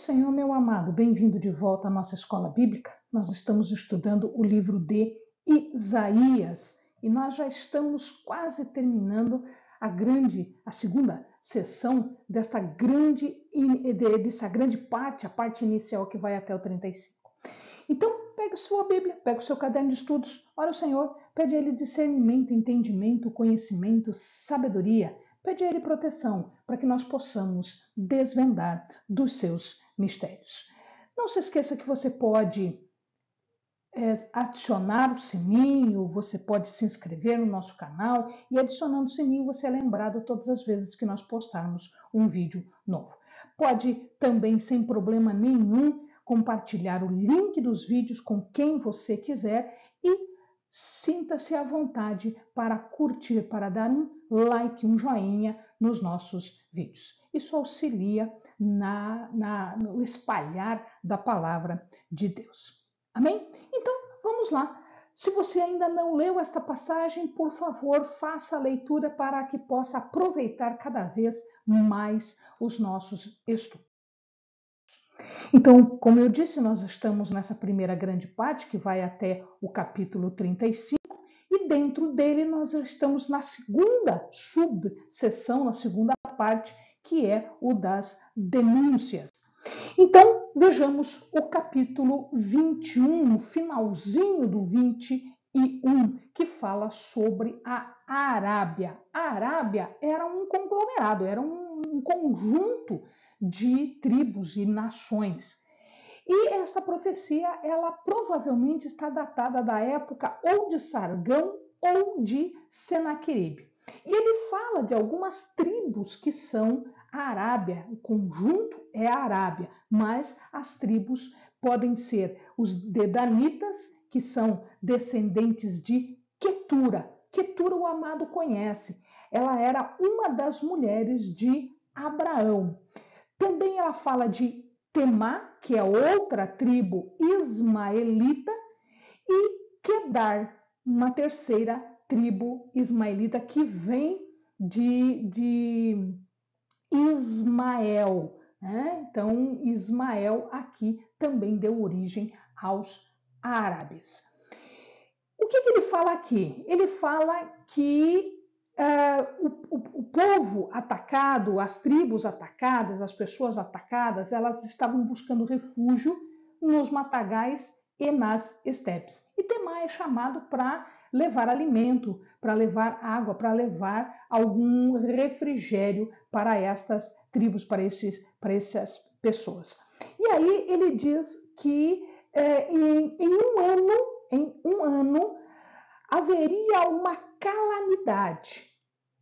Senhor, meu amado, bem-vindo de volta à nossa escola bíblica. Nós estamos estudando o livro de Isaías e nós já estamos quase terminando a segunda sessão dessa grande parte, a parte inicial que vai até o 35. Então, pegue sua Bíblia, pegue o seu caderno de estudos, ora o Senhor, pede a Ele discernimento, entendimento, conhecimento, sabedoria, pede a Ele proteção para que nós possamos desvendar dos seus mistérios. Não se esqueça que você pode adicionar o sininho, você pode se inscrever no nosso canal e adicionando o sininho você é lembrado todas as vezes que nós postarmos um vídeo novo. Pode também, sem problema nenhum, compartilhar o link dos vídeos com quem você quiser e sinta-se à vontade para curtir, para dar um like, um joinha nos nossos vídeos. Isso auxilia no espalhar da palavra de Deus. Amém? Então, vamos lá. Se você ainda não leu esta passagem, por favor, faça a leitura para que possa aproveitar cada vez mais os nossos estudos. Então, como eu disse, nós estamos nessa primeira grande parte, que vai até o capítulo 35, e dentro dele nós estamos na segunda subseção, na segunda parte, que é o das denúncias. Então, vejamos o capítulo 21, no finalzinho do 21, que fala sobre a Arábia. A Arábia era um conglomerado, era um conjunto de tribos e nações. E esta profecia, ela provavelmente está datada da época ou de Sargão ou de Senaqueribe. E ele fala de algumas tribos que são a Arábia, o conjunto é a Arábia, mas as tribos podem ser os Dedanitas, que são descendentes de Quetura. Quetura o amado conhece, ela era uma das mulheres de Abraão. Também ela fala de Temá, que é outra tribo ismaelita, e Quedar, uma terceira tribo ismaelita que vem de Ismael. Né? Então, Ismael aqui também deu origem aos árabes. O que ele fala aqui? Ele fala que o povo atacado, as tribos atacadas, as pessoas atacadas, elas estavam buscando refúgio nos matagais e nas estepes. E Temá é chamado para levar alimento, para levar água, para levar algum refrigério para estas tribos, para essas pessoas. E aí ele diz que em um ano haveria uma calamidade,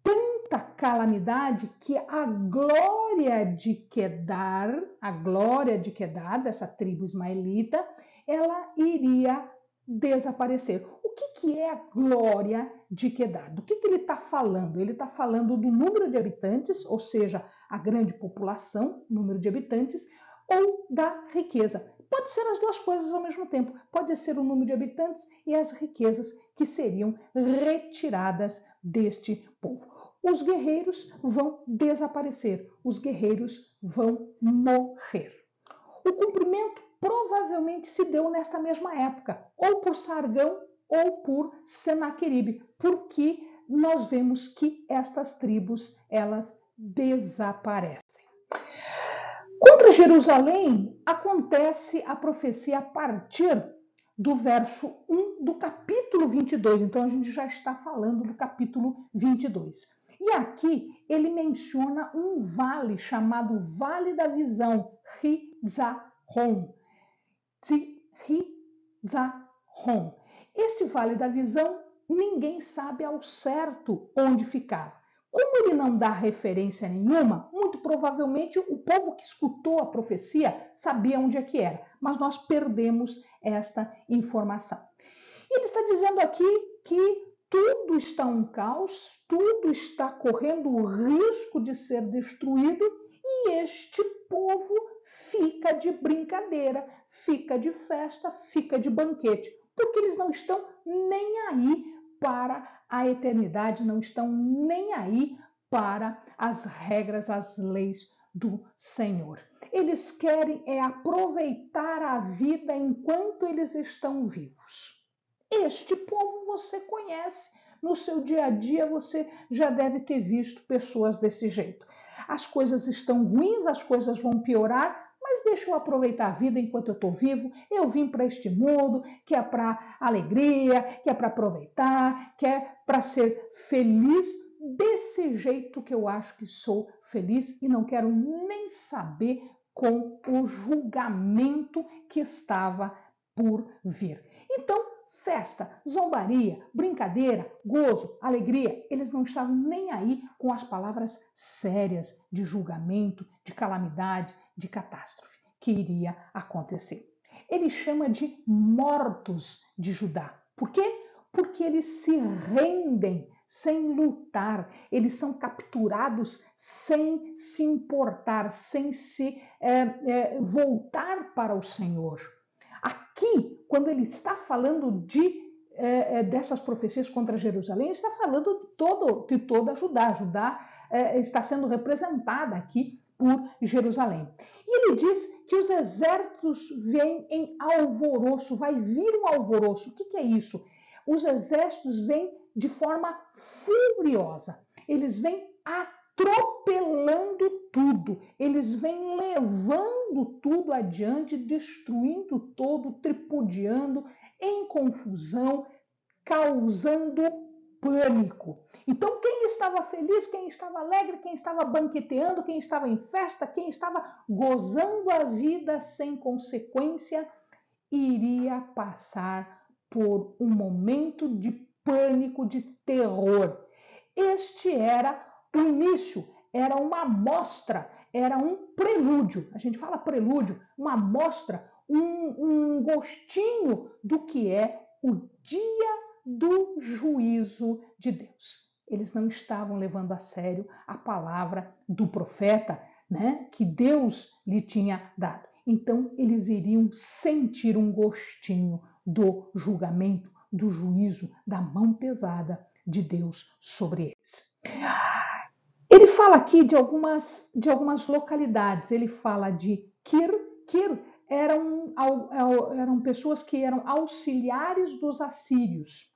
tanta calamidade que a glória de Quedar, dessa tribo ismaelita, ela iria desaparecer. O que é a glória de Quedar? Do que ele está falando? Ele está falando do número de habitantes, ou seja, a grande população, número de habitantes, ou da riqueza. Pode ser as duas coisas ao mesmo tempo. Pode ser o número de habitantes e as riquezas que seriam retiradas deste povo. Os guerreiros vão desaparecer, os guerreiros vão morrer. O cumprimento provavelmente se deu nesta mesma época, ou por Sargão ou por Senaqueribe, porque nós vemos que estas tribos, elas desaparecem. Contra Jerusalém, acontece a profecia a partir do verso 1 do capítulo 22. Então, a gente já está falando do capítulo 22. E aqui ele menciona um vale chamado Vale da Visão, Rizahom. Este Vale da Visão, ninguém sabe ao certo onde ficava. Como ele não dá referência nenhuma, muito provavelmente o povo que escutou a profecia sabia onde é que era, mas nós perdemos esta informação. Ele está dizendo aqui que tudo está um caos, tudo está correndo o risco de ser destruído e este povo fica de brincadeira, fica de festa, fica de banquete, porque eles não estão nem aí para a eternidade, não estão nem aí para as regras, as leis do Senhor. Eles querem aproveitar a vida enquanto eles estão vivos. Este povo você conhece. No seu dia a dia você já deve ter visto pessoas desse jeito. As coisas estão ruins, as coisas vão piorar, mas deixa eu aproveitar a vida enquanto eu estou vivo. Eu vim para este mundo que é para alegria, que é para aproveitar, que é para ser feliz desse jeito que eu acho que sou feliz e não quero nem saber com o julgamento que estava por vir. Então, festa, zombaria, brincadeira, gozo, alegria, eles não estavam nem aí com as palavras sérias de julgamento, de calamidade, de catástrofe que iria acontecer. Ele chama de mortos de Judá. Por quê? Porque eles se rendem sem lutar, eles são capturados sem se importar, sem se voltar para o Senhor. Aqui, quando ele está falando dessas profecias contra Jerusalém, está falando de toda Judá. Judá está sendo representada aqui por Jerusalém. E ele diz que os exércitos vêm em alvoroço, vai vir um alvoroço. O que é isso? Os exércitos vêm de forma furiosa, eles vêm atropelando tudo, eles vêm levando tudo adiante, destruindo todo, tripudiando, em confusão, causando pânico. Então, quem estava feliz, quem estava alegre, quem estava banqueteando, quem estava em festa, quem estava gozando a vida sem consequência, iria passar por um momento de pânico, de terror. Este era o início, era uma amostra, era um prelúdio. A gente fala prelúdio, uma amostra, um gostinho do que é o dia do juízo de Deus. Eles não estavam levando a sério a palavra do profeta, né, que Deus lhe tinha dado. Então, eles iriam sentir um gostinho do julgamento, do juízo, da mão pesada de Deus sobre eles. Ele fala aqui de algumas localidades. Ele fala de Kir. Kir eram pessoas que eram auxiliares dos assírios.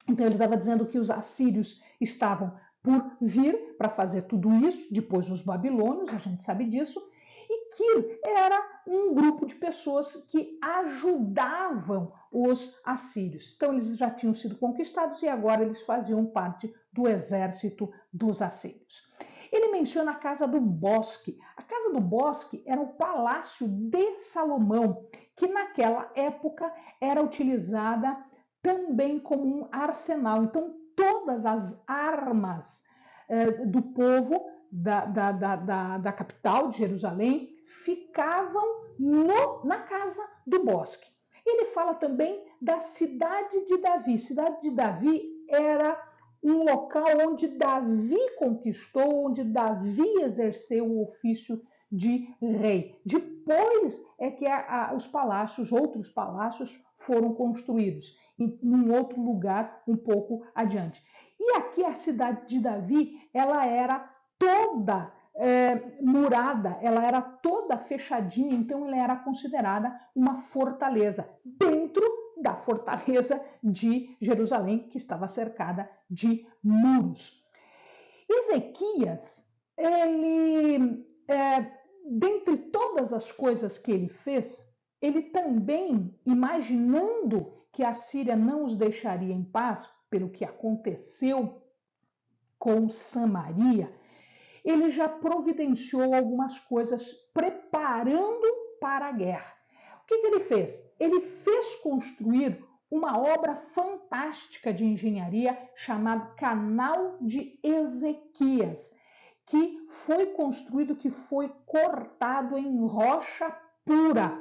Então, ele estava dizendo que os assírios estavam por vir para fazer tudo isso, depois os babilônios, a gente sabe disso. E Kir era um grupo de pessoas que ajudavam os assírios. Então, eles já tinham sido conquistados e agora eles faziam parte do exército dos assírios. Ele menciona a Casa do Bosque. A Casa do Bosque era o palácio de Salomão, que naquela época era utilizada também como um arsenal. Então, todas as armas do povo da capital de Jerusalém ficavam na Casa do Bosque. Ele fala também da cidade de Davi. Cidade de Davi era um local onde Davi conquistou, onde Davi exerceu o ofício de rei. Depois é que os palácios, outros palácios, foram construídos em um outro lugar um pouco adiante. E aqui a cidade de Davi, ela era toda murada, ela era toda fechadinha, então ela era considerada uma fortaleza dentro da fortaleza de Jerusalém, que estava cercada de muros. Ezequias, dentre todas as coisas que ele fez, ele também, imaginando que a Síria não os deixaria em paz, pelo que aconteceu com Samaria, ele já providenciou algumas coisas preparando para a guerra. O que ele fez? Ele fez construir uma obra fantástica de engenharia chamada Canal de Ezequias, que foi construído, que foi cortado em rocha pura,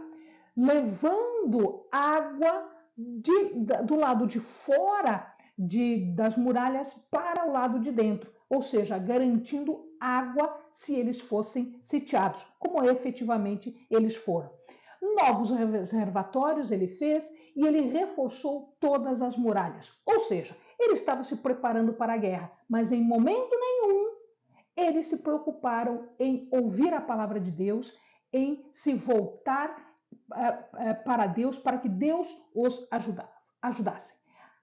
levando água do lado de fora das muralhas para o lado de dentro, ou seja, garantindo água se eles fossem sitiados, como efetivamente eles foram. Novos reservatórios ele fez e ele reforçou todas as muralhas, ou seja, ele estava se preparando para a guerra, mas em momento nenhum eles se preocuparam em ouvir a palavra de Deus, em se voltar para Deus, para que Deus os ajudasse.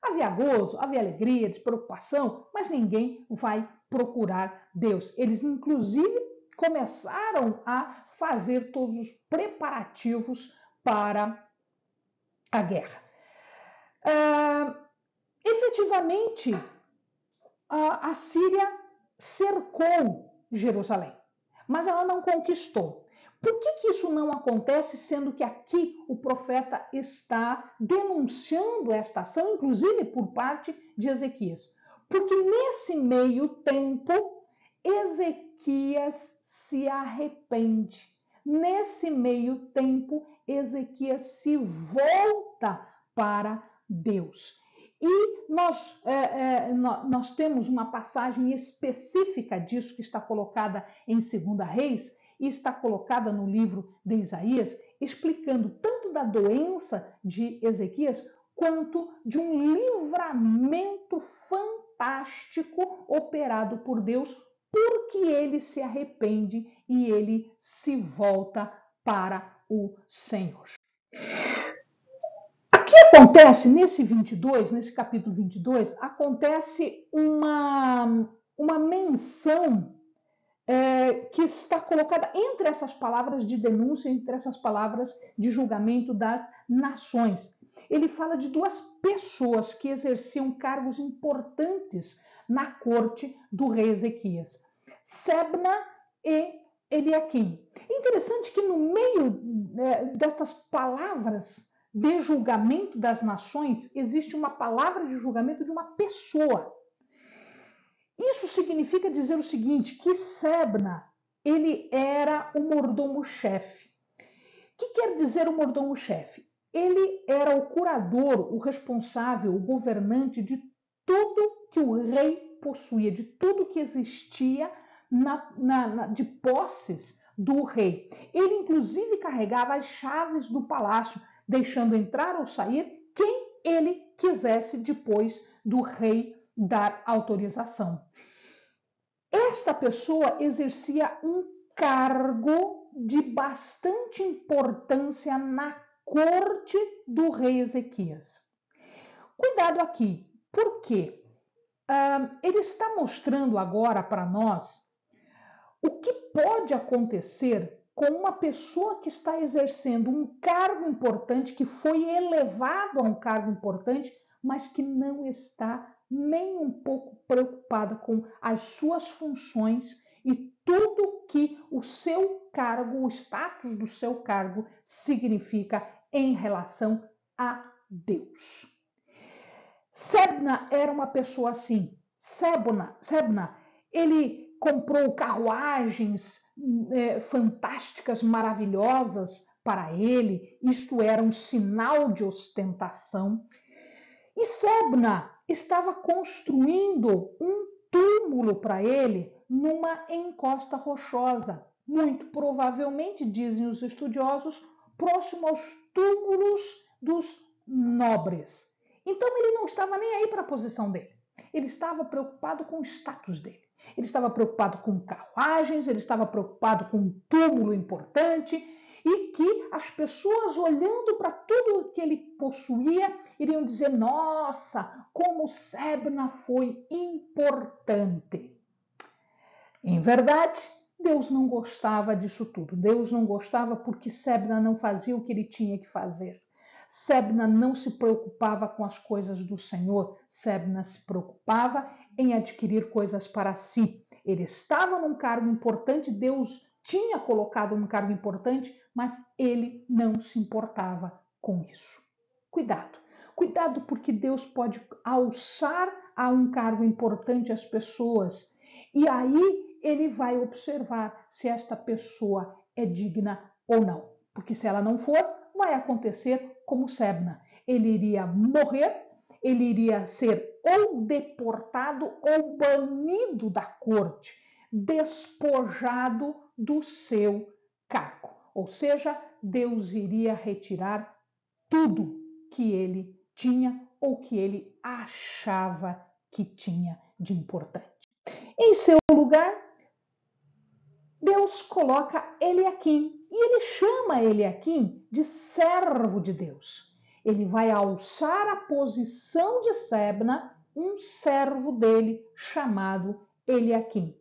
Havia gozo, havia alegria, despreocupação, mas ninguém vai procurar Deus. Eles, inclusive, começaram a fazer todos os preparativos para a guerra. Efetivamente, a Síria cercou Jerusalém, mas ela não conquistou. Por que isso não acontece, sendo que aqui o profeta está denunciando esta ação, inclusive por parte de Ezequias? Porque nesse meio tempo, Ezequias se arrepende. Nesse meio tempo, Ezequias se volta para Deus. E nós temos uma passagem específica disso que está colocada em 2 Reis e está colocada no livro de Isaías, explicando tanto da doença de Ezequias quanto de um livramento fantástico operado por Deus, porque ele se arrepende e ele se volta para o Senhor. Acontece nesse capítulo 22, acontece uma menção que está colocada entre essas palavras de denúncia, entre essas palavras de julgamento das nações. Ele fala de duas pessoas que exerciam cargos importantes na corte do rei Ezequias: Sebna e Eliaquim. É interessante que no meio destas palavras de julgamento das nações, existe uma palavra de julgamento de uma pessoa. Isso significa dizer o seguinte, que Sebna, ele era o mordomo-chefe. O que quer dizer o mordomo-chefe? Ele era o curador, o responsável, o governante de tudo que o rei possuía, de tudo que existia de posses do rei. Ele, inclusive, carregava as chaves do palácio, deixando entrar ou sair quem ele quisesse depois do rei dar autorização. Esta pessoa exercia um cargo de bastante importância na corte do rei Ezequias. Cuidado aqui, por quê? Ele está mostrando agora para nós o que pode acontecer com uma pessoa que está exercendo um cargo importante, que foi elevado a um cargo importante, mas que não está nem um pouco preocupada com as suas funções e tudo que o seu cargo, o status do seu cargo significa em relação a Deus. Sebna era uma pessoa assim. Sebna, ele comprou carruagens fantásticas, maravilhosas para ele. Isto era um sinal de ostentação. E Sebna estava construindo um túmulo para ele numa encosta rochosa, muito provavelmente, dizem os estudiosos, próximo aos túmulos dos nobres. Então ele não estava nem aí para a posição dele. Ele estava preocupado com o status dele. Ele estava preocupado com carruagens, ele estava preocupado com um túmulo importante e que as pessoas, olhando para tudo que ele possuía, iriam dizer: nossa, como Sebna foi importante. Em verdade, Deus não gostava disso tudo. Deus não gostava porque Sebna não fazia o que ele tinha que fazer. Sebna não se preocupava com as coisas do Senhor. Sebna se preocupava em adquirir coisas para si. Ele estava num cargo importante, Deus tinha colocado um cargo importante, mas ele não se importava com isso. Cuidado. Cuidado, porque Deus pode alçar a um cargo importante as pessoas. E aí ele vai observar se esta pessoa é digna ou não. Porque se ela não for, vai acontecer como Sebna. Ele iria morrer, ele iria ser ou deportado ou banido da corte, despojado do seu cargo. Ou seja, Deus iria retirar tudo que ele tinha ou que ele achava que tinha de importante. Em seu lugar, Deus coloca Eliaquim e ele chama Eliaquim de servo de Deus. Ele vai alçar a posição de Sebna, um servo dele chamado Eliaquim.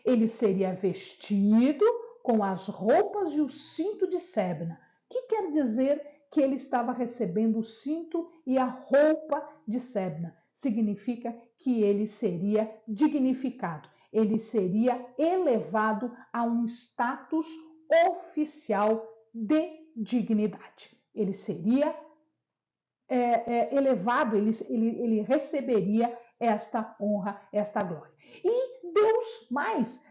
Ele seria vestido com as roupas e o cinto de Sebna, que quer dizer que ele estava recebendo o cinto e a roupa de Sebna. Significa que ele seria dignificado, ele seria elevado a um status oficial de dignidade. Ele seria elevado, ele receberia esta honra, esta glória. E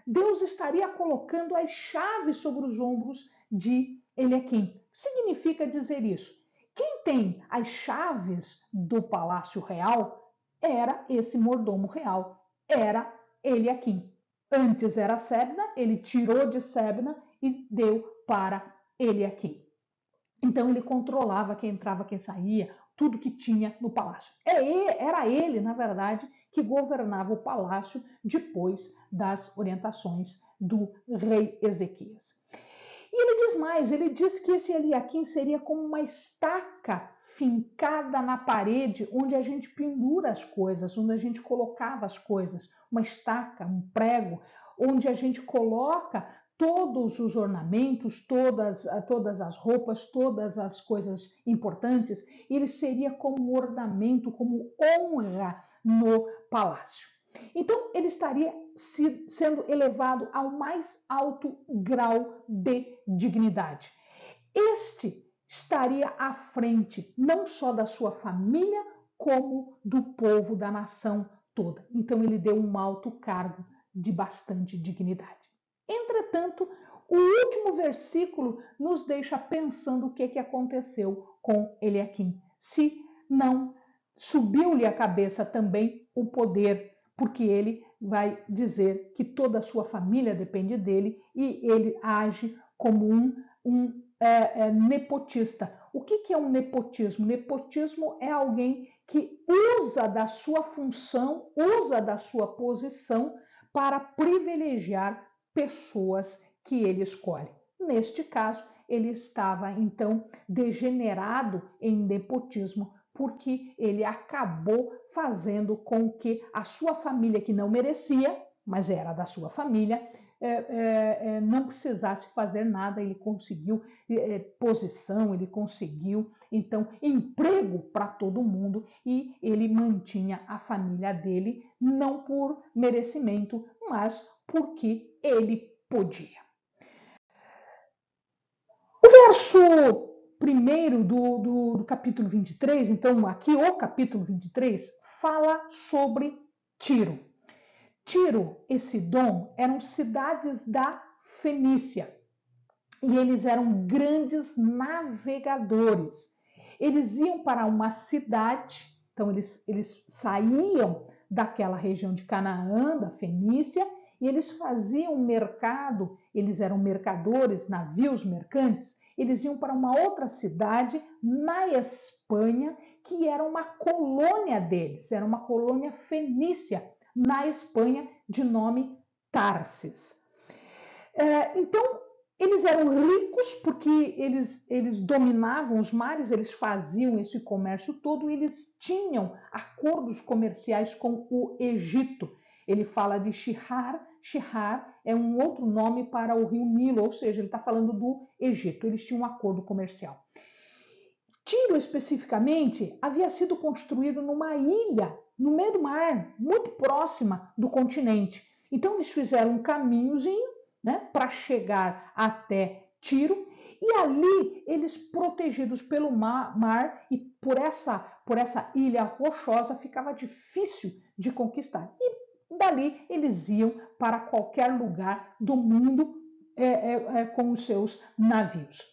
Deus estaria colocando as chaves sobre os ombros de Eliaquim. Significa dizer isso. Quem tem as chaves do palácio real era esse mordomo real, era Eliaquim. Antes era Sebna, ele tirou de Sebna e deu para Eliaquim. Então ele controlava quem entrava, quem saía, tudo que tinha no palácio. Era ele, na verdade, que governava o palácio depois das orientações do rei Ezequias. E ele diz mais, ele diz que esse Eliaquim seria como uma estaca fincada na parede onde a gente pendura as coisas, onde a gente colocava as coisas, uma estaca, um prego, onde a gente coloca todos os ornamentos, todas as roupas, todas as coisas importantes. Ele seria como ornamento, como honra no palácio. Então, ele estaria sendo elevado ao mais alto grau de dignidade. Este estaria à frente não só da sua família, como do povo, da nação toda. Então, ele deu um alto cargo de bastante dignidade. Entretanto, o último versículo nos deixa pensando o que aconteceu com Eliaquim. Se não subiu-lhe a cabeça também o poder, porque ele vai dizer que toda a sua família depende dele e ele age como um nepotista. O que é um nepotismo? Nepotismo é alguém que usa da sua função, usa da sua posição para privilegiar pessoas que ele escolhe. Neste caso, ele estava então degenerado em nepotismo, porque ele acabou fazendo com que a sua família, que não merecia, mas era da sua família, não precisasse fazer nada. Ele conseguiu posição, ele conseguiu então emprego para todo mundo e ele mantinha a família dele não por merecimento, mas porque ele podia. O verso 1 do capítulo 23, então aqui o capítulo 23, fala sobre Tiro. Tiro e Sidom eram cidades da Fenícia e eles eram grandes navegadores. Eles iam para uma cidade, então eles saíam daquela região de Canaã, da Fenícia, e eles faziam mercado, eles eram mercadores, navios mercantes, eles iam para uma outra cidade na Espanha, que era uma colônia deles, era uma colônia fenícia na Espanha, de nome Tarsis. Então, eles eram ricos porque eles dominavam os mares, eles faziam esse comércio todo, e eles tinham acordos comerciais com o Egito. Ele fala de Shihar. Shihar é um outro nome para o rio Nilo, ou seja, ele está falando do Egito. Eles tinham um acordo comercial. Tiro, especificamente, havia sido construído numa ilha, no meio do mar, muito próxima do continente. Então, eles fizeram um caminhozinho, né, para chegar até Tiro, e ali eles, protegidos pelo mar e por essa ilha rochosa, ficava difícil de conquistar. E dali eles iam para qualquer lugar do mundo com os seus navios.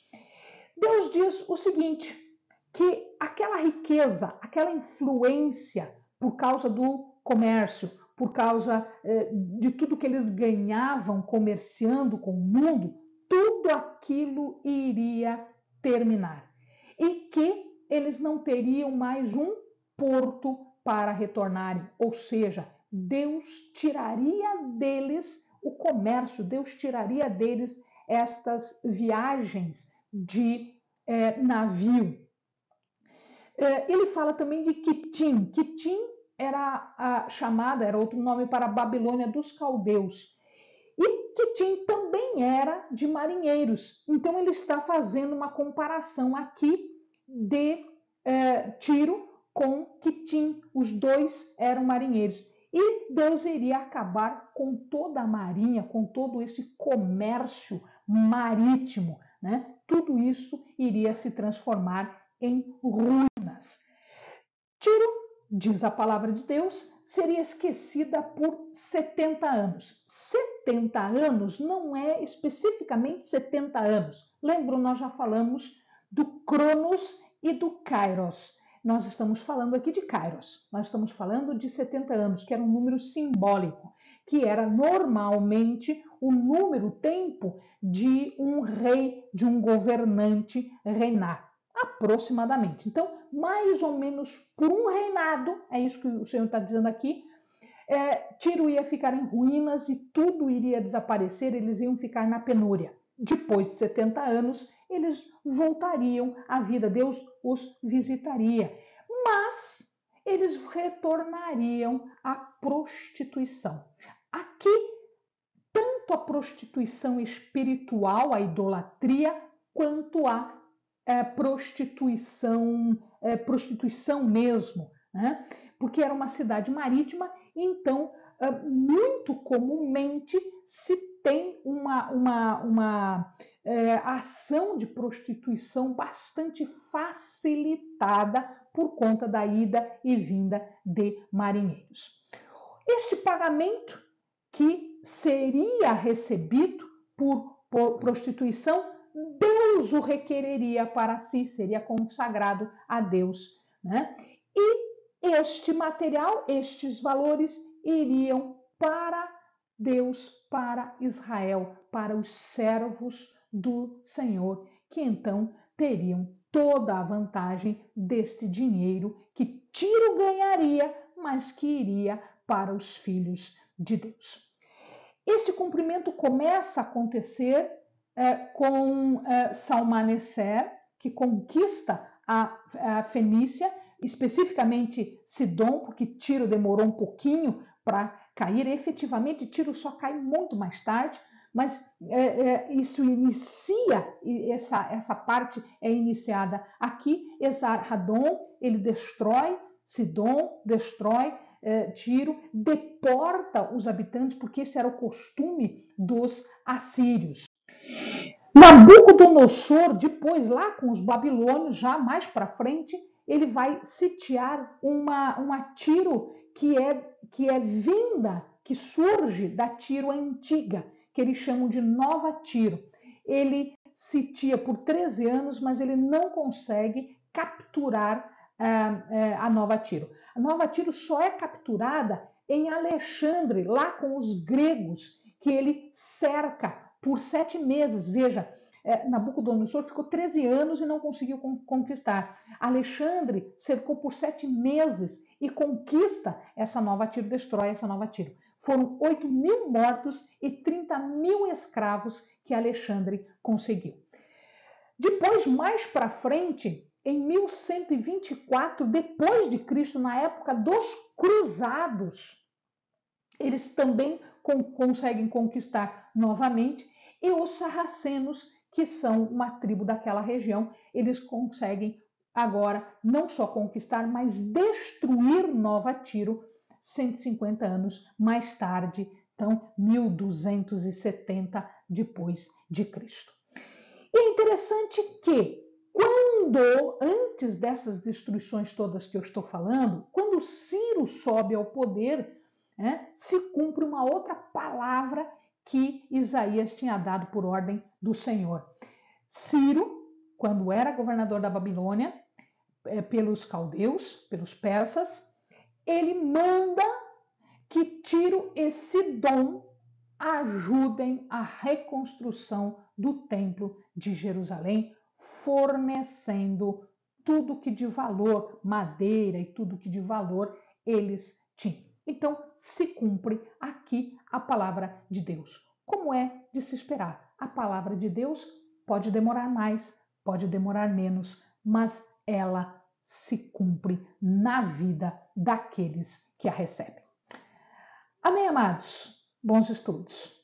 Deus diz o seguinte, que aquela riqueza, aquela influência por causa do comércio, por causa de tudo que eles ganhavam comerciando com o mundo, tudo aquilo iria terminar. E que eles não teriam mais um porto para retornarem. Ou seja, Deus tiraria deles o comércio, Deus tiraria deles estas viagens de navio. Ele fala também de Quitim. Quitim era outro nome para a Babilônia dos caldeus. E Quitim também era de marinheiros. Então ele está fazendo uma comparação aqui de Tiro com Quitim. Os dois eram marinheiros. E Deus iria acabar com toda a marinha, com todo esse comércio marítimo, né? Tudo isso iria se transformar em ruínas. Tiro, diz a palavra de Deus, seria esquecida por 70 anos. 70 anos não é especificamente 70 anos. Lembram, nós já falamos do Cronos e do Kairos. Nós estamos falando aqui de Kairos. Nós estamos falando de 70 anos, que era um número simbólico, que era normalmente o número, o tempo de um rei, de um governante reinar, aproximadamente. Então, mais ou menos por um reinado, é isso que o Senhor está dizendo aqui, Tiro ia ficar em ruínas e tudo iria desaparecer, eles iam ficar na penúria. Depois de 70 anos, eles voltariam à vida, Deus os visitaria, mas eles retornariam à prostituição. Aqui, tanto a prostituição espiritual, a idolatria, quanto a prostituição mesmo, né? Porque era uma cidade marítima, então muito comumente se tem uma ação de prostituição bastante facilitada por conta da ida e vinda de marinheiros. Este pagamento que seria recebido por prostituição, Deus o requereria para si, seria consagrado a Deus, né? E este material, estes valores iriam para Deus, para Israel, para os servos do Senhor, que então teriam toda a vantagem deste dinheiro que Tiro ganharia, mas que iria para os filhos de Deus. Este cumprimento começa a acontecer com Salmaneser, que conquista a Fenícia, especificamente Sidom, porque Tiro demorou um pouquinho para cair. Efetivamente, Tiro só cai muito mais tarde, mas isso inicia, essa parte é iniciada aqui. Esar-Hadon, ele destrói Sidom, destrói Tiro, deporta os habitantes, porque esse era o costume dos assírios. Nabucodonosor, depois lá com os babilônios, já mais para frente, ele vai sitiar uma Tiro que é vinda, que surge da Tiro antiga, que eles chamam de Nova Tiro. Ele sitia por 13 anos, mas ele não consegue capturar a Nova Tiro. A Nova Tiro só é capturada em Alexandre, lá com os gregos, que ele cerca por 7 meses. Veja, Nabucodonosor ficou 13 anos e não conseguiu conquistar. Alexandre cercou por 7 meses e conquista essa Nova Tiro, destrói essa Nova Tiro. Foram 8.000 mortos e 30.000 escravos que Alexandre conseguiu. Depois, mais para frente, em 1124 depois de Cristo, na época dos cruzados, eles também conseguem conquistar novamente, e os sarracenos, que são uma tribo daquela região, eles conseguem agora não só conquistar, mas destruir Nova Tiro 150 anos mais tarde, então 1270 depois de Cristo. E é interessante que antes dessas destruições todas que eu estou falando, quando Ciro sobe ao poder, se cumpre uma outra palavra que Isaías tinha dado por ordem do Senhor. Ciro, quando era governador da Babilônia, pelos caldeus, pelos persas, ele manda que Tiro e Sidom ajudem a reconstrução do templo de Jerusalém, fornecendo tudo que de valor, madeira e tudo que de valor eles tinham. Então, se cumpre aqui a palavra de Deus. Como é de se esperar? A palavra de Deus pode demorar mais, pode demorar menos, mas ela se cumpre na vida daqueles que a recebem. Amém, amados? Bons estudos.